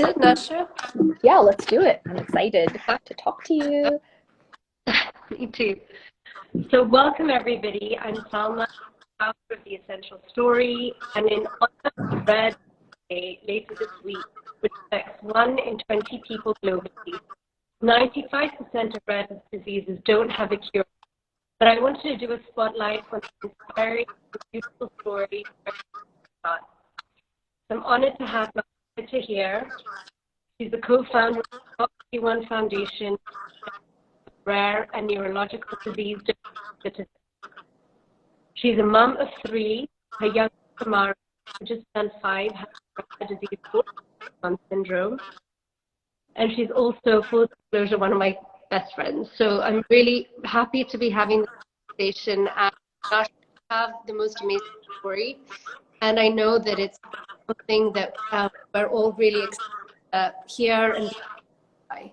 It, Nasha? Yeah, let's do it. I'm excited to talk to you. Me too. So welcome everybody. I'm Salma, author of The Essential Story, and in honor of Rare Day later this week, which affects 1 in 20 people globally, 95% of rare diseases don't have a cure. But I wanted to do a spotlight on an inspiring and beautiful story. So I'm honored to have Nasha here. She's the co-founder of the FOXG1 Foundation, Rare and Neurological Disease Statistics. She's a mom of 3. Her youngest, Amara, who just turned 5, has rare disease Handbook syndrome. And she's also, full disclosure, one of my best friends. So I'm really happy to be having this conversation. And Nasha, have the most amazing story. And I know that it's something that we're all really excited here and by.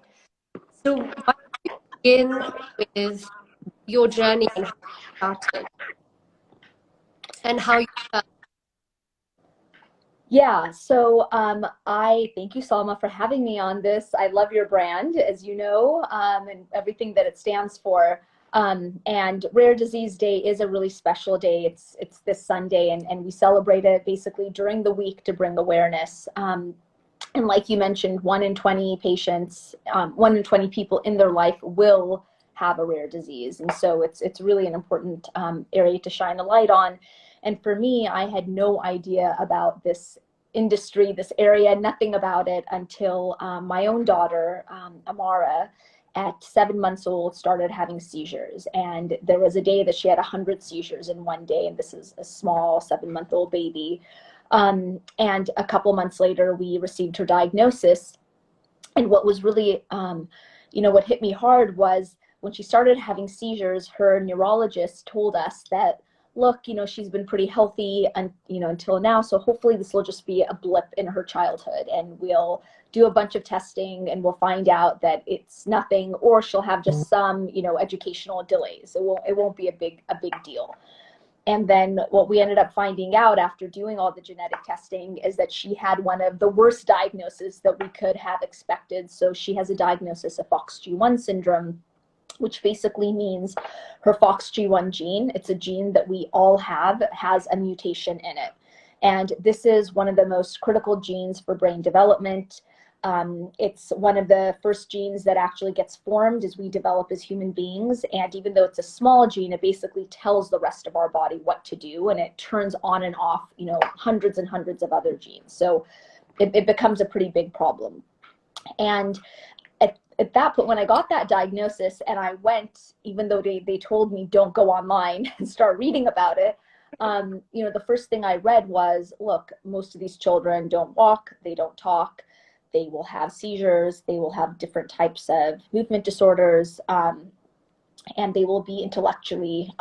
So why don't you begin with your journey and how you started and how you felt? Yeah, so I thank you, Salma, for having me on this. I love your brand, as you know, and everything that it stands for. And Rare Disease Day is a really special day. It's this Sunday, and we celebrate it basically during the week to bring awareness. And like you mentioned, 1 in 20 patients, 1 in 20 people in their life will have a rare disease. And so it's really an important area to shine a light on. And for me, I had no idea about this industry, this area, nothing about it until my own daughter, Amara, at 7 months old, started having seizures. And there was a day that she had 100 seizures in one day. And this is a small 7-month-old baby. And a couple months later, we received her diagnosis. And what was really, what hit me hard was when she started having seizures, her neurologist told us that, look, she's been pretty healthy and, until now. So hopefully this will just be a blip in her childhood, and we'll do a bunch of testing and we'll find out that it's nothing, or she'll have just some, educational delays. It won't be a big deal. And then what we ended up finding out after doing all the genetic testing is that she had one of the worst diagnoses that we could have expected. So she has a diagnosis of FOXG1 syndrome, which basically means her FOXG1 gene, it's a gene that we all have, has a mutation in it. And this is one of the most critical genes for brain development. It's one of the first genes that actually gets formed as we develop as human beings. And even though it's a small gene, it basically tells the rest of our body what to do, and it turns on and off, hundreds and hundreds of other genes. So it becomes a pretty big problem. And at that point, when I got that diagnosis and I went, even though they told me don't go online and start reading about it, the first thing I read was, look, most of these children don't walk, they don't talk, they will have seizures, they will have different types of movement disorders, and they will be intellectually,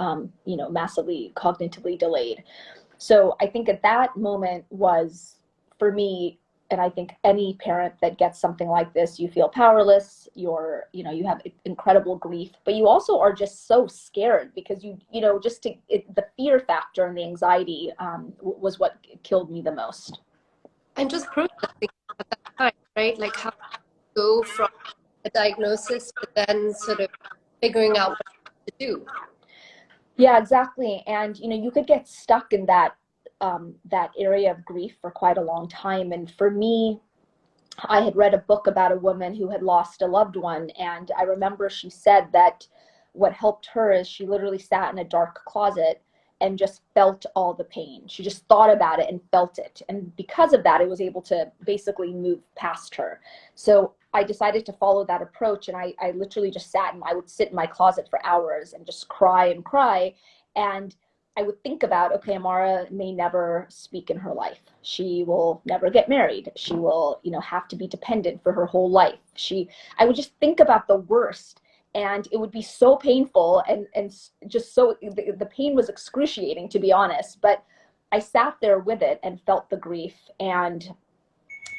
massively cognitively delayed. So I think at that moment was, for me, and I think any parent that gets something like this, you feel powerless, you have incredible grief, but you also are just so scared because the fear factor and the anxiety was what killed me the most. And just processing at that time, right? Like how to go from a diagnosis to then sort of figuring out what to do. Yeah, exactly. And, you could get stuck in that area of grief for quite a long time. And for me, I had read a book about a woman who had lost a loved one. And I remember she said that what helped her is she literally sat in a dark closet and just felt all the pain. She just thought about it and felt it. And because of that, it was able to basically move past her. So I decided to follow that approach. And I literally just I would sit in my closet for hours and just cry and cry. And I would think about, okay, Amara may never speak in her life. She will never get married. She will, have to be dependent for her whole life. I would just think about the worst, and it would be so painful and just so, the pain was excruciating, to be honest. But I sat there with it and felt the grief, and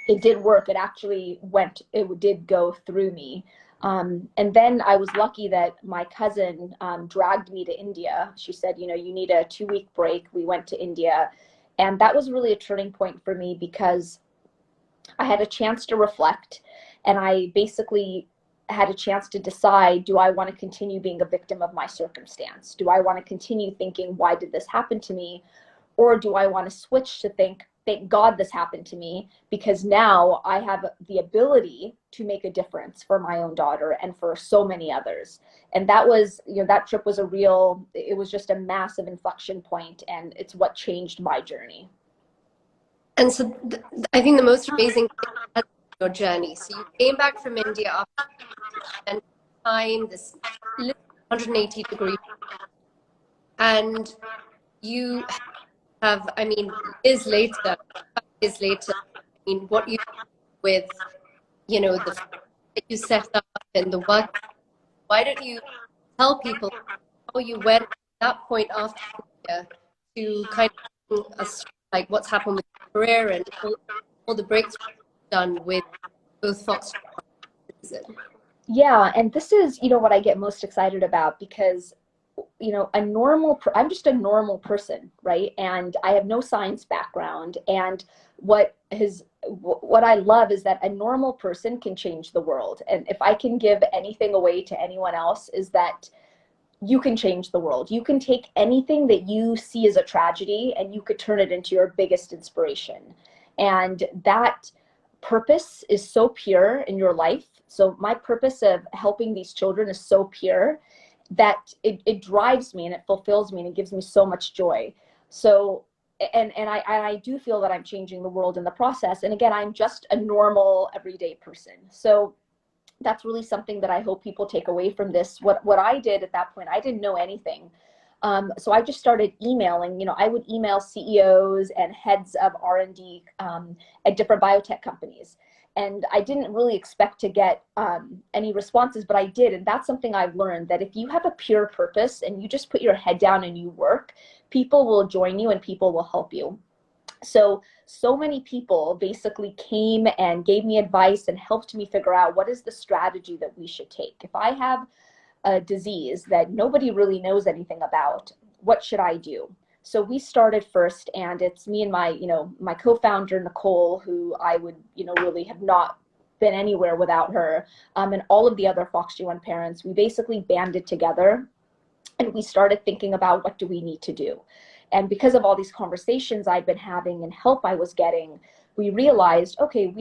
it did work. It did go through me. And then I was lucky that my cousin dragged me to India. She said, you need a 2-week break. We went to India. And that was really a turning point for me because I had a chance to reflect, and I basically had a chance to decide, do I want to continue being a victim of my circumstance? Do I want to continue thinking, why did this happen to me? Or do I want to switch to think, thank God this happened to me, because now I have the ability to make a difference for my own daughter and for so many others. And that was, that trip was it was just a massive inflection point, and it's what changed my journey. And so I think the most amazing thing about your journey, so you came back from India after and time, this 180-degree, and you have, I mean, years later, 5 years later, I mean, what you with, the that you set up and the work, why don't you tell people how you went at that point after India to kind of like what's happened with your career and all the breakthroughs done with both FOXG1. Yeah, and this is, what I get most excited about, because I'm just a normal person, right? And I have no science background. And what I love is that a normal person can change the world. And if I can give anything away to anyone else, is that you can change the world. You can take anything that you see as a tragedy and you could turn it into your biggest inspiration. And that purpose is so pure in your life. So my purpose of helping these children is so pure that it drives me and it fulfills me and it gives me so much joy. So, and I do feel that I'm changing the world in the process. And again, I'm just a normal, everyday person. So that's really something that I hope people take away from this. What I did at that point, I didn't know anything. So I just started emailing. I would email CEOs and heads of R&D at different biotech companies. And I didn't really expect to get any responses, but I did. And that's something I've learned, that if you have a pure purpose and you just put your head down and you work, people will join you and people will help you. So many people basically came and gave me advice and helped me figure out what is the strategy that we should take. If I have a disease that nobody really knows anything about, what should I do? So we started first, and it's me and my co-founder, Nicole, who I would, really have not been anywhere without her, and all of the other FOXG1 parents. We basically banded together and we started thinking about, what do we need to do? And because of all these conversations I'd been having and help I was getting, we realized, okay,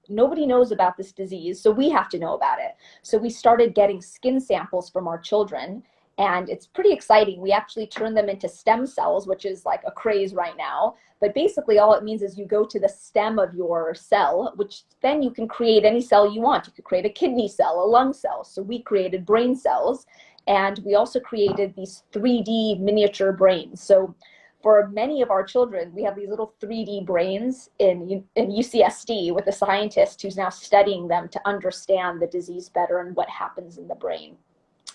nobody knows about this disease, so we have to know about it. So we started getting skin samples from our children. And it's pretty exciting. We actually turn them into stem cells, which is like a craze right now. But basically all it means is you go to the stem of your cell, which then you can create any cell you want. You could create a kidney cell, a lung cell. So we created brain cells, and we also created these 3D miniature brains. So for many of our children, we have these little 3D brains in UCSD with a scientist who's now studying them to understand the disease better and what happens in the brain.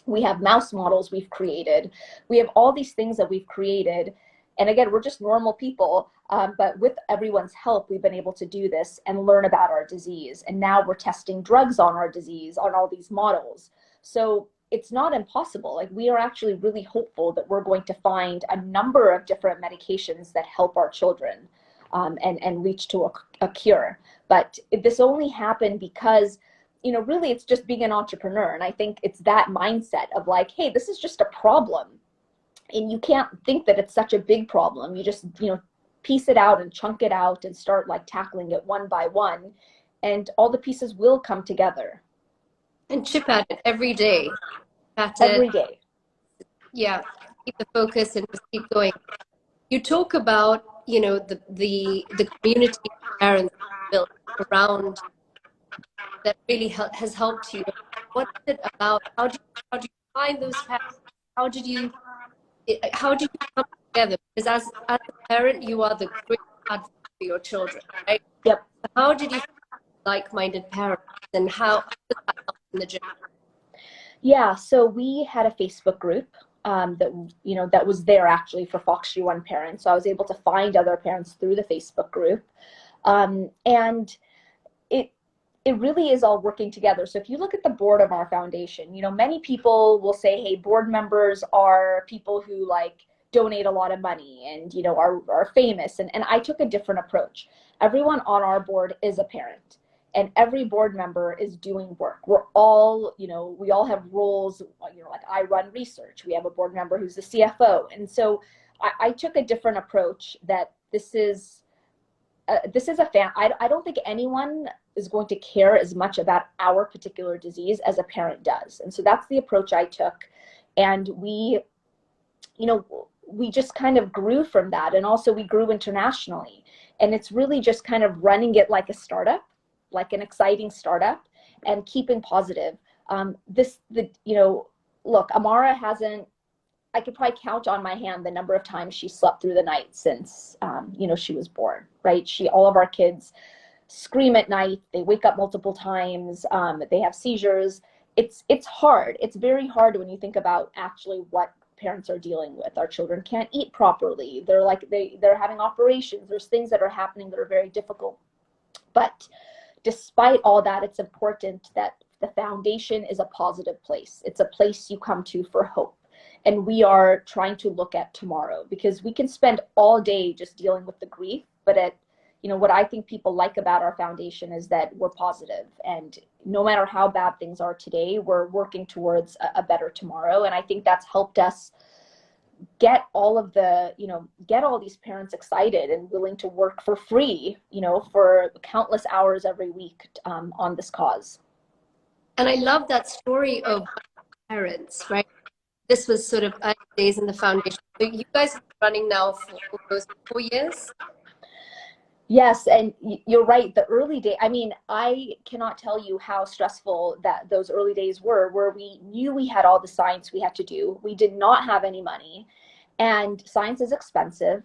We have mouse models we've created. We have all these things that we've created. And again, we're just normal people, but with everyone's help, we've been able to do this and learn about our disease. And now we're testing drugs on our disease, on all these models. So it's not impossible. Like, we are actually really hopeful that we're going to find a number of different medications that help our children and reach to a cure. But this only happened because really it's just being an entrepreneur. And I think it's that mindset of like, hey, this is just a problem. And you can't think that it's such a big problem. You just, piece it out and chunk it out and start like tackling it one by one. And all the pieces will come together. And chip at it every day. Every day. Yeah. Keep the focus and just keep going. You talk about, the community parents built around that really has helped you. What is it about? How do you find those parents? How did you come together? Because as a parent, you are the great advocate for your children, right? Yep. How did you find like-minded parents, and how did that help in the journey? Yeah, so we had a Facebook group that was there actually for FOXG1 parents. So I was able to find other parents through the Facebook group, and it really is all working together. So if you look at the board of our foundation, many people will say, hey, board members are people who donate a lot of money and, are famous. And I took a different approach. everyone on our board is a parent. And every board member is doing work. We're all, we all have roles, like I run research. We have a board member who's the CFO. And so I took a different approach that this is I don't think anyone is going to care as much about our particular disease as a parent does. And so that's the approach I took. And we just kind of grew from that. And also we grew internationally. And it's really just kind of running it like a startup, like an exciting startup, and keeping positive. Look, Amara hasn't, I could probably count on my hand the number of times she slept through the night since, she was born, right? All of our kids scream at night. They wake up multiple times. They have seizures. It's hard. It's very hard when you think about actually what parents are dealing with. Our children can't eat properly. They're having operations. There's things that are happening that are very difficult. But despite all that, it's important that the foundation is a positive place. It's a place you come to for hope. And we are trying to look at tomorrow, because we can spend all day just dealing with the grief. But what I think people like about our foundation is that we're positive. And no matter how bad things are today, we're working towards a better tomorrow. And I think that's helped us get all these parents excited and willing to work for free, for countless hours every week on this cause. And I love that story of parents, right? This was sort of early days in the foundation. So you guys have been running now for almost 4 years? Yes, and you're right. The early day, I cannot tell you how stressful that those early days were, where we knew we had all the science we had to do. We did not have any money, and science is expensive.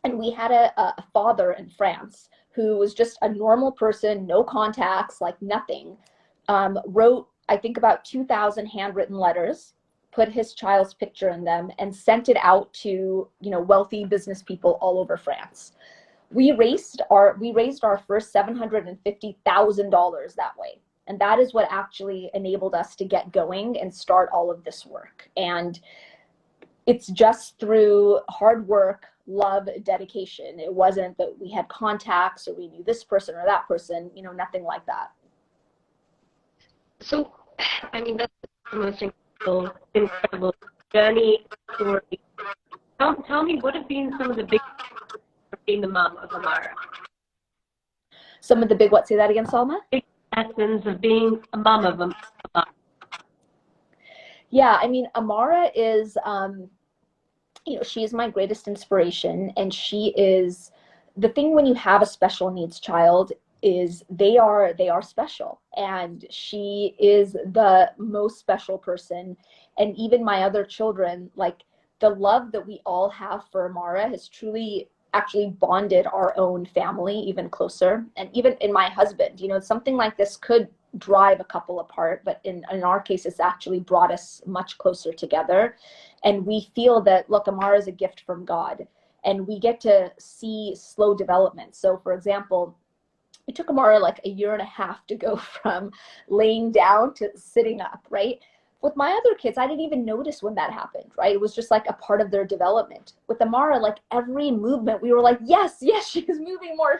And we had a father in France who was just a normal person, no contacts, like nothing, wrote, I think, about 2,000 handwritten letters, put his child's picture in them, and sent it out to, wealthy business people all over France. We raised our first $750,000 that way. And that is what actually enabled us to get going and start all of this work. And it's just through hard work, love, dedication. It wasn't that we had contacts or we knew this person or that person, nothing like that. So, that's the most incredible journey story. Tell me, what have been some of the big being the mom of Amara? Some of the big, what? Say that again, Salma? Big lessons of being a mom of Amara. Yeah, Amara is, she is my greatest inspiration, and she is the thing when you have a special needs child is they are special, and she is the most special person. And even my other children, like the love that we all have for Amara has truly actually bonded our own family even closer. And even in my husband, something like this could drive a couple apart, but in our case, it's actually brought us much closer together. And we feel that, look, Amara is a gift from God, and we get to see slow development. So for example, it took Amara like a year and a half to go from laying down to sitting up, right? With my other kids, I didn't even notice when that happened, right? It was just like a part of their development. With Amara, like every movement, we were like, yes, she's moving more.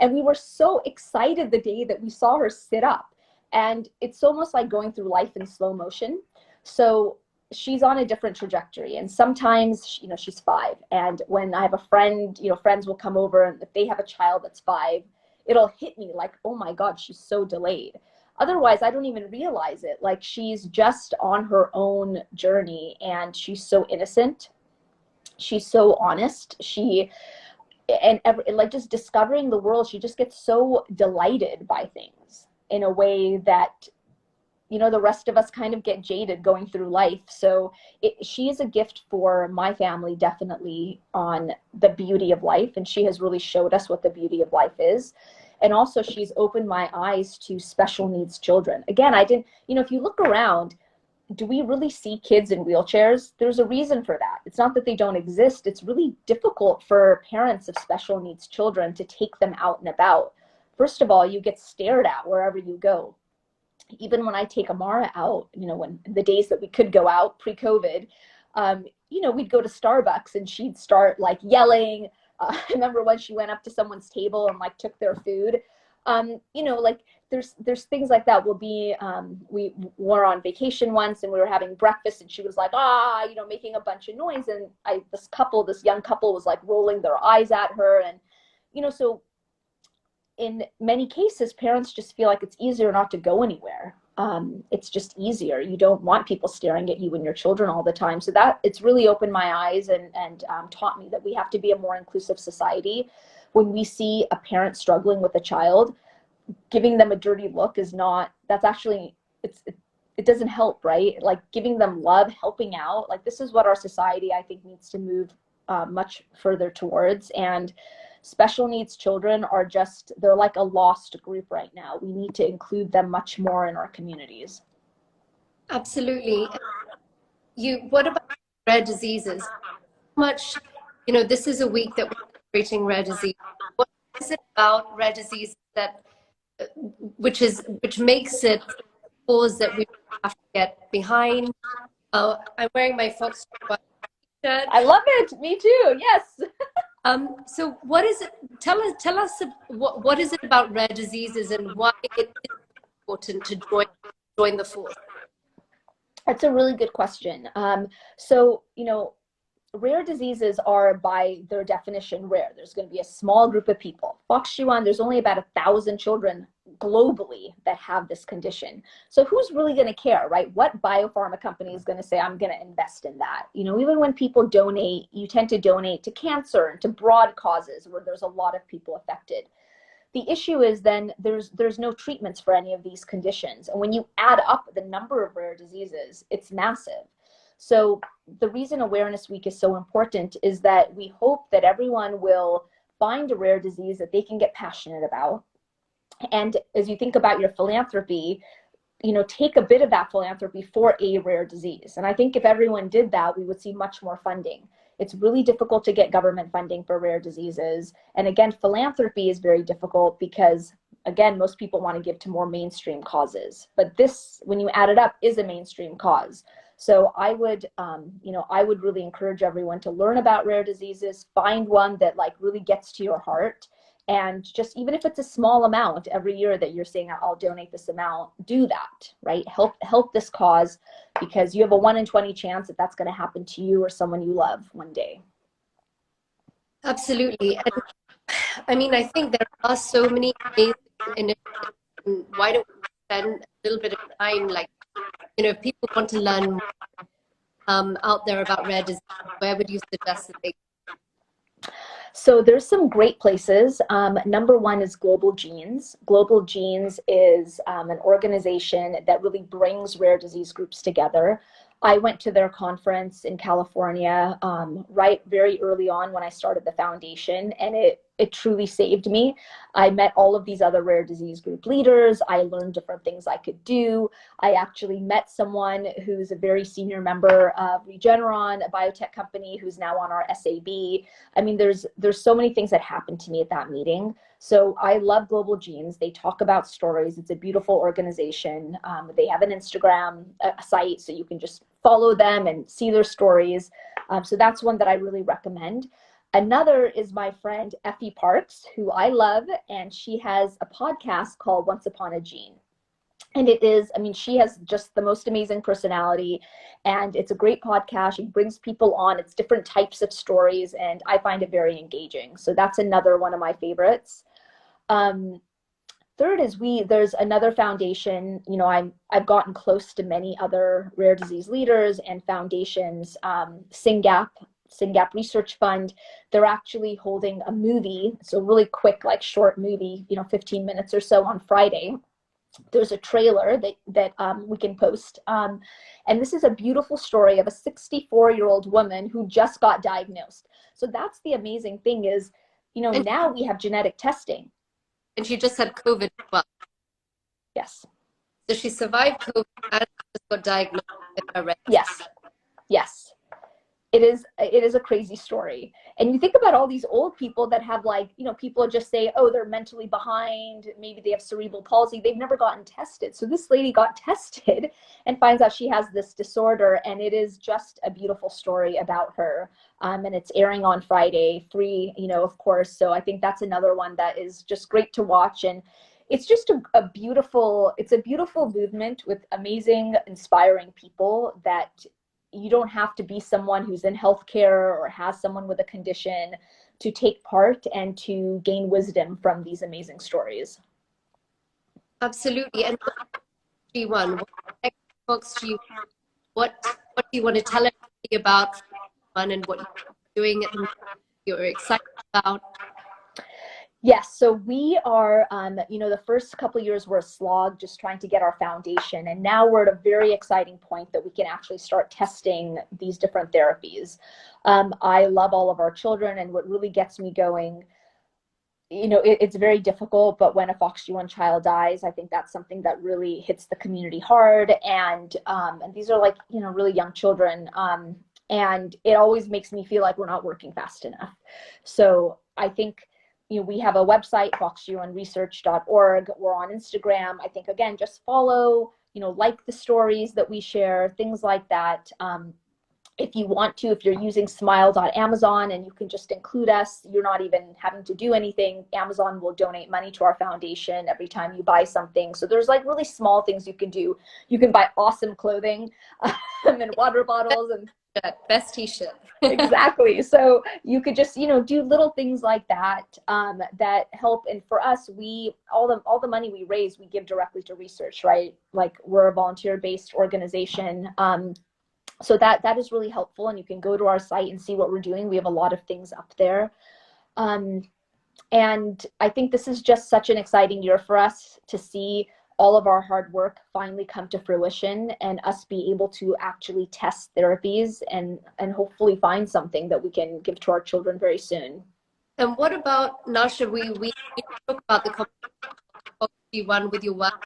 And we were so excited the day that we saw her sit up. And it's almost like going through life in slow motion. So she's on a different trajectory. And sometimes, she's 5. And when I have a friend, friends will come over, and if they have a child that's 5, it'll hit me like, oh my God, she's so delayed. Otherwise, I don't even realize it. Like, she's just on her own journey, and she's so innocent. She's so honest. Like just discovering the world, she just gets so delighted by things in a way that, the rest of us kind of get jaded going through life. So she is a gift for my family, definitely, on the beauty of life. And she has really showed us what the beauty of life is. And also she's opened my eyes to special needs children. Again, if you look around, do we really see kids in wheelchairs? There's a reason for that. It's not that they don't exist. It's really difficult for parents of special needs children to take them out and about. First of all, you get stared at wherever you go. Even when I take Amara out, when the days that we could go out pre-COVID, we'd go to Starbucks and she'd start like yelling, I remember when she went up to someone's table and like took their food. You know, like there's things like that. We were on vacation once and we were having breakfast and she was like, you know, making a bunch of noise. And this young couple was like rolling their eyes at her. And, you know, so in many cases, parents just feel like it's easier not to go anywhere. It's just easier. You don't want people staring at you and your children all the time. So that it's really opened my eyes and taught me that we have to be a more inclusive society. When we see a parent struggling with a child, giving them a dirty look is not, that's actually, it doesn't help, right? Like giving them love, helping out, like this is what our society, I think, needs to move much further towards. And special needs children are just, they're like a lost group right now. We need to include them much more in our communities. Absolutely. What about rare diseases? How much, you know, this is a week that we're celebrating rare disease. What is it about rare disease that, which makes it a cause that we have to get behind? I'm wearing my FOXG1 shirt. I love it. Me too. Yes. So what is it? Tell us what is it about rare diseases and why it is important to join the force? That's a really good question. So, you know, rare diseases are by their definition rare. There's going to be a small group of people. FOXG1, there's only about 1,000 children globally that have this condition. So who's really going to care, right? What biopharma company is going to say, I'm going to invest in that? You know, even when people donate, you tend to donate to cancer and to broad causes where there's a lot of people affected. The issue is then there's no treatments for any of these conditions. And when you add up the number of rare diseases, it's massive. So the reason Awareness Week is so important is that we hope that everyone will find a rare disease that they can get passionate about. And as you think about your philanthropy, you know, take a bit of that philanthropy for a rare disease. And I think if everyone did that, we would see much more funding. It's really difficult to get government funding for rare diseases. And again, philanthropy is very difficult because, again, most people want to give to more mainstream causes. But this, when you add it up, is a mainstream cause. So I would, you know, I would really encourage everyone to learn about rare diseases, find one that like really gets to your heart. And just, even if it's a small amount every year that you're saying, I'll donate this amount, do that, right? Help this cause, because you have a 1 in 20 chance that that's going to happen to you or someone you love one day. Absolutely. And I mean, I think there are so many amazing initiatives. And why don't we spend a little bit of time, like, you know, if people want to learn out there about rare disease, where would you suggest that they? So there's some great places. Number one is Global Genes. Global Genes is an organization that really brings rare disease groups together. I went to their conference in California right very early on when I started the foundation, and it truly saved me. I met all of these other rare disease group leaders. I learned different things I could do. I actually met someone who's a very senior member of Regeneron, a biotech company who's now on our SAB. I mean, there's so many things that happened to me at that meeting. So I love Global Genes. They talk about stories. It's a beautiful organization. They have an Instagram site, so you can just follow them and see their stories. So that's one that I really recommend. Another is my friend Effie Parks, who I love, and she has a podcast called Once Upon a Gene. And it is, I mean, she has just the most amazing personality, and it's a great podcast. She brings people on. It's different types of stories, and I find it very engaging. So that's another one of my favorites. Third is there's another foundation. You know, I've gotten close to many other rare disease leaders and foundations. SINGAP Research Fund, they're actually holding a movie, so really quick, like short movie, you know, 15 minutes or so on Friday. There's a trailer that we can post. And this is a beautiful story of a 64-year-old woman who just got diagnosed. So that's the amazing thing is, you know, now we have genetic testing. And she just had COVID as well. Yes. So she survived COVID and just got diagnosed with her. Yes. Yes. it is a crazy story. And you think about all these old people that have, like, you know, people just say, oh, they're mentally behind, maybe they have cerebral palsy, they've never gotten tested. So this lady got tested and finds out she has this disorder, and it is just a beautiful story about her. And it's airing on Friday, free, you know, of course. So I think that's another one that is just great to watch. And it's just a beautiful movement with amazing, inspiring people that you don't have to be someone who's in healthcare or has someone with a condition to take part and to gain wisdom from these amazing stories. Absolutely. And G1, what do you want to tell everybody about FOXG1 and what you're doing at the moment, you're excited about? Yes, so we are, you know, the first couple of years were a slog just trying to get our foundation. And now we're at a very exciting point that we can actually start testing these different therapies. I love all of our children, and what really gets me going, you know, it's very difficult, but when a FOXG1 child dies, I think that's something that really hits the community hard. And these are, like, you know, really young children. And it always makes me feel like we're not working fast enough. So I think, you know, we have a website, foxg1research.org. We're on Instagram. I think, again, just follow, you know, like the stories that we share, things like that. If you want to, if you're using smile.amazon and you can just include us, you're not even having to do anything. Amazon will donate money to our foundation every time you buy something. So there's, like, really small things you can do. You can buy awesome clothing and water bottles and best t-shirt. Exactly. So you could just, you know, do little things like that that help. And for us, all the money we raise, we give directly to research, right? Like, we're a volunteer-based organization. So that is really helpful. And you can go to our site and see what we're doing. We have a lot of things up there. And I think this is just such an exciting year for us to see all of our hard work finally come to fruition, and us be able to actually test therapies and hopefully find something that we can give to our children very soon. And what about, Nasha, we talk about the FOXG1 with your work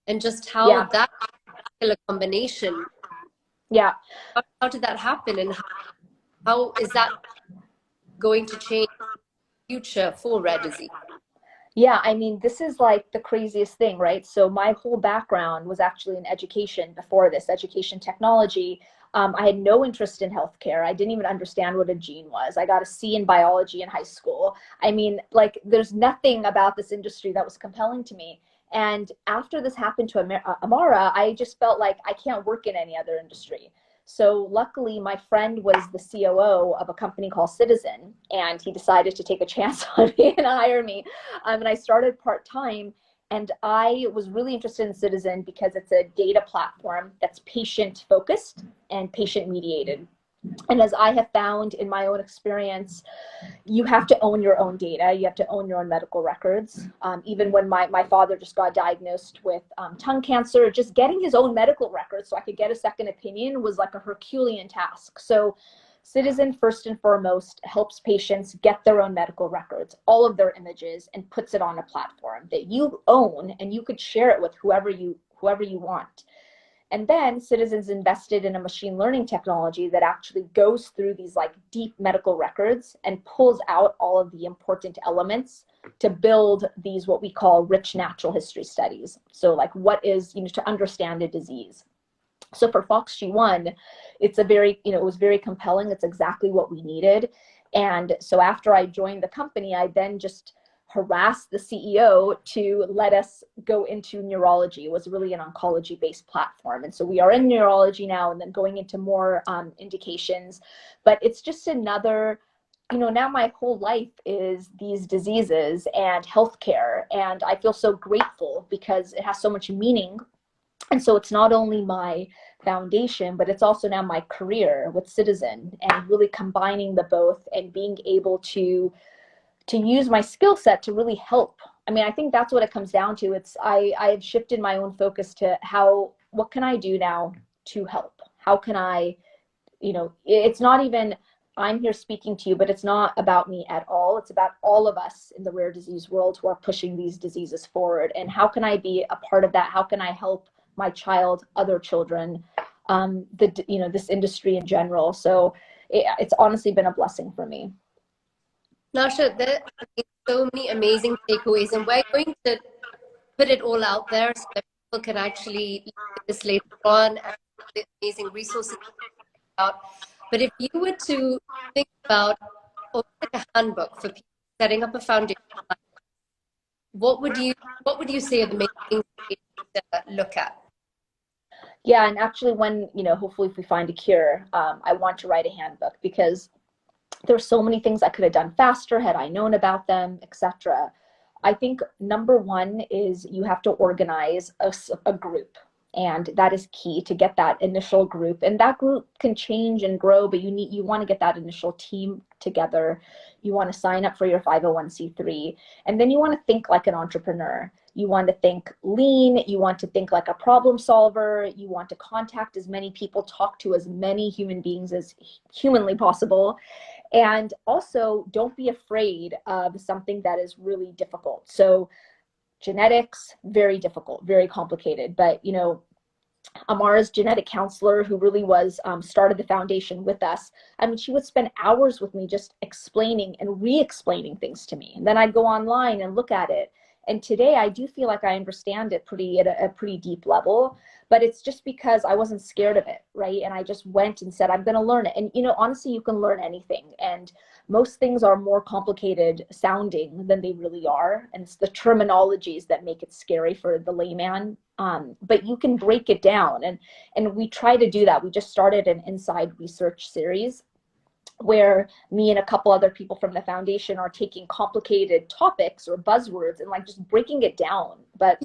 and just how that particular combination, how did that happen, and how is that going to change the future for rare disease? Yeah, I mean, this is like the craziest thing, right? So my whole background was actually in education before this, education technology. I had no interest in healthcare. I didn't even understand what a gene was. I got a C in biology in high school. I mean, like, there's nothing about this industry that was compelling to me. And after this happened to Amara, I just felt like I can't work in any other industry. So luckily, my friend was the COO of a company called Citizen, and he decided to take a chance on me and hire me. And I started part-time, and I was really interested in Citizen because it's a data platform that's patient-focused and patient-mediated. And as I have found in my own experience, you have to own your own data. You have to own your own medical records. Even when my father just got diagnosed with tongue cancer, just getting his own medical records so I could get a second opinion was like a Herculean task. So Citizen, first and foremost, helps patients get their own medical records, all of their images, and puts it on a platform that you own, and you could share it with whoever you want. And then Citizens invested in a machine learning technology that actually goes through these, like, deep medical records and pulls out all of the important elements to build these, what we call, rich natural history studies. So, like, what is, you know, to understand a disease. So for FOXG1, it's a very, you know, it was very compelling. It's exactly what we needed. And so after I joined the company, I then just harassed the CEO to let us go into neurology. It was really an oncology-based platform. And so we are in neurology now, and then going into more indications. But it's just another, you know, now my whole life is these diseases and healthcare. And I feel so grateful because it has so much meaning. And so it's not only my foundation, but it's also now my career with Citizen, and really combining the both and being able to use my skill set to really help. I mean, I think that's what it comes down to. It's I've shifted my own focus to what can I do now to help? How can I, you know, it's not even I'm here speaking to you, but it's not about me at all. It's about all of us in the rare disease world who are pushing these diseases forward. And how can I be a part of that? How can I help my child, other children, this industry in general. So it's honestly been a blessing for me. Nasha, there are so many amazing takeaways, and we're going to put it all out there so that people can actually look at this later on and the amazing resources out. But if you were to think about almost like a handbook for people setting up a foundation, what would you say are the main things you need to look at? Yeah, and actually when, hopefully if we find a cure, I want to write a handbook, because there's so many things I could have done faster had I known about them, etc. I think number one is you have to organize a group. And that is key, to get that initial group. And that group can change and grow, but you want to get that initial team together. You want to sign up for your 501c3. And then you want to think like an entrepreneur. You want to think lean. You want to think like a problem solver. You want to contact as many people, talk to as many human beings as humanly possible. And also, don't be afraid of something that is really difficult. So genetics, very difficult, very complicated. But, Amara's genetic counselor, who really was started the foundation with us, I mean, she would spend hours with me just explaining and re-explaining things to me. And then I'd go online and look at it. And today I do feel like I understand it at a pretty deep level, but it's just because I wasn't scared of it, right? And I just went and said, I'm going to learn it. And, honestly, you can learn anything. And most things are more complicated sounding than they really are. And it's the terminologies that make it scary for the layman. But you can break it down. And we try to do that. We just started an inside research series where me and a couple other people from the foundation are taking complicated topics or buzzwords and like just breaking it down. But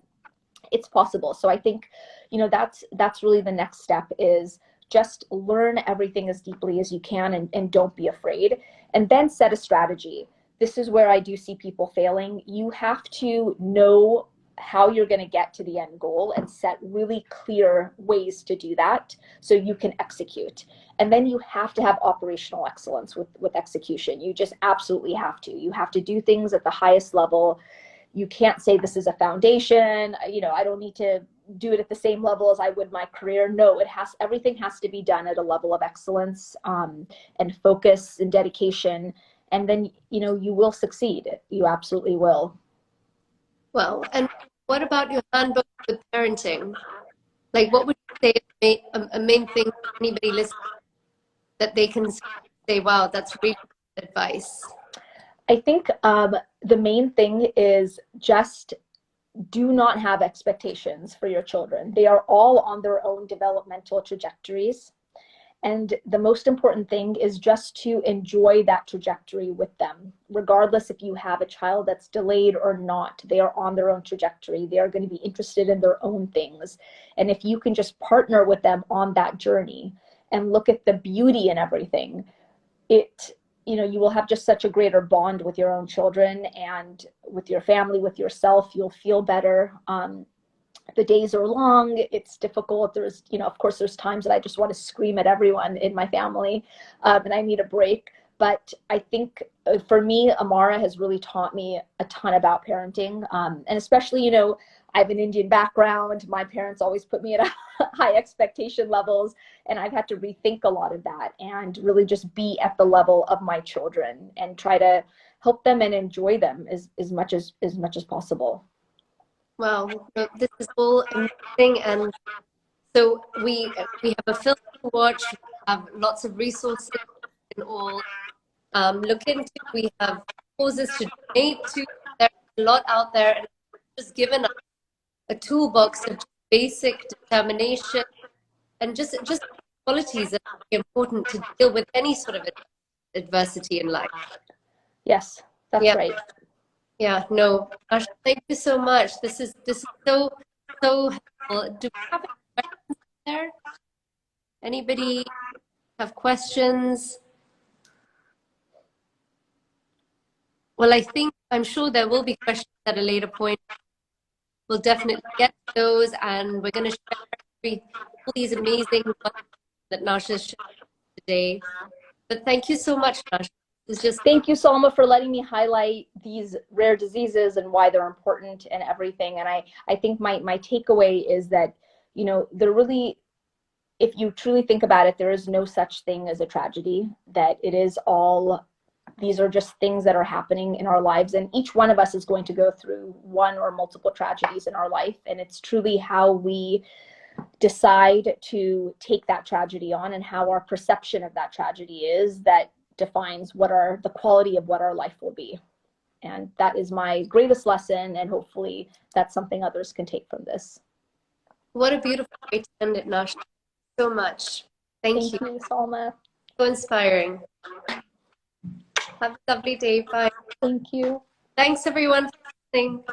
it's possible. So I think, that's really the next step, is just learn everything as deeply as you can, and don't be afraid. And then set a strategy. This is where I do see people failing. You have to know how you're going to get to the end goal and set really clear ways to do that so you can execute. And then you have to have operational excellence with execution. You just absolutely have to. You have to do things at the highest level. You can't say this is a foundation. I don't need to do it at the same level as I would my career. No, everything has to be done at a level of excellence, and focus and dedication. And then, you will succeed. You absolutely will. Well, and what about your handbook with parenting? Like, what would you say a main thing for anybody listening that they can say, wow, that's really good advice? I think the main thing is just do not have expectations for your children. They are all on their own developmental trajectories. And the most important thing is just to enjoy that trajectory with them, regardless if you have a child that's delayed or not. They are on their own trajectory. They are going to be interested in their own things. And if you can just partner with them on that journey and look at the beauty in everything, you will have just such a greater bond with your own children and with your family, with yourself. You'll feel better. The days are long. It's difficult. There's, of course, there's times that I just want to scream at everyone in my family, and I need a break. But I think for me, Amara has really taught me a ton about parenting, and especially, I have an Indian background. My parents always put me at high expectation levels, and I've had to rethink a lot of that and really just be at the level of my children and try to help them and enjoy them as much as possible. Wow, this is all amazing. And so we have a film to watch. We have lots of resources you can all look into. We have causes to donate to. There's a lot out there, and just given us a toolbox of basic determination and just qualities that are important to deal with any sort of adversity in life. Yes, that's right. Yeah, no, Nasha, thank you so much. This is so helpful. Do we have any questions there? Anybody have questions? Well, I'm sure there will be questions at a later point. We'll definitely get to those, and we're going to share all these amazing ones that Nasha shared today. But thank you so much, Nasha. Thank you, Salma, for letting me highlight these rare diseases and why they're important and everything. And I think my takeaway is that, they're really if you truly think about it, there is no such thing as a tragedy, that it is all, these are just things that are happening in our lives. And each one of us is going to go through one or multiple tragedies in our life. And it's truly how we decide to take that tragedy on and how our perception of that tragedy is that defines what the quality of what our life will be. And that is my greatest lesson. And hopefully that's something others can take from this. What a beautiful way to end it, Nasha. So much. Thank you. Thank you, Salma. So inspiring. Have a lovely day. Bye. Thank you. Thanks everyone for listening.